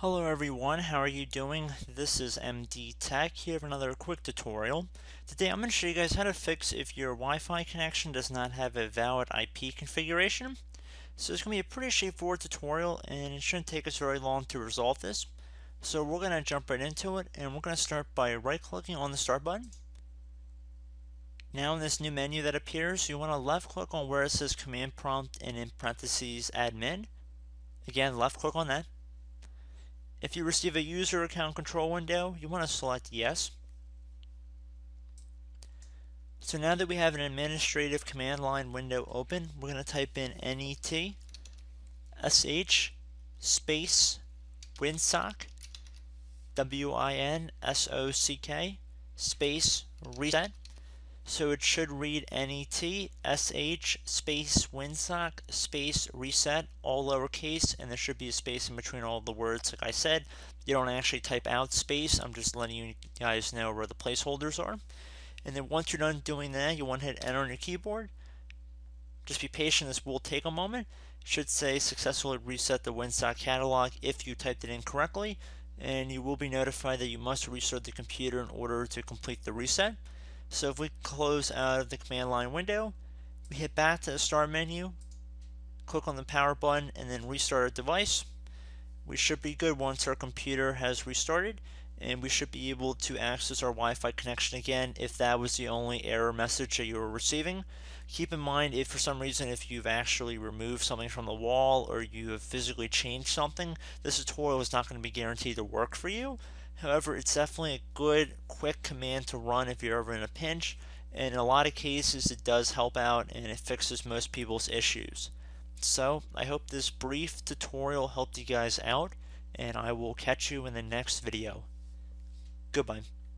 Hello everyone, how are you doing? This is MD Tech here with another quick tutorial. Today I'm going to show you guys how to fix if your Wi-Fi connection does not have a valid IP configuration. So it's going to be a pretty straightforward tutorial and it shouldn't take us very long to resolve this. So we're going to jump right into it and we're going to start by right clicking on the start button. Now in this new menu that appears, you want to left click on where it says command prompt and in parentheses admin. Again, left click on that. If you receive a user account control window, you want to select yes. So now that we have an administrative command line window open, we're going to type in net sh space winsock winsock space reset. So it should read net sh space winsock space reset, all lowercase, and there should be a space in between all the words. Like I said, you don't actually type out space. I'm just letting you guys know where the placeholders are. And then once you're done doing that, you want to hit enter on your keyboard. Just be patient, this will take a moment. It should say successfully reset the winsock catalog if you typed it in correctly, and you will be notified that you must restart the computer in order to complete the reset. So if we close out of the command line window, we hit back to the start menu, click on the power button, and then restart our device. We should be good once our computer has restarted, and we should be able to access our Wi-Fi connection again if that was the only error message that you were receiving. Keep in mind, if for some reason if you've actually removed something from the wall or you have physically changed something, this tutorial is not going to be guaranteed to work for you. However, it's definitely a good, quick command to run if you're ever in a pinch, and in a lot of cases it does help out and it fixes most people's issues. So, I hope this brief tutorial helped you guys out, and I will catch you in the next video. Goodbye.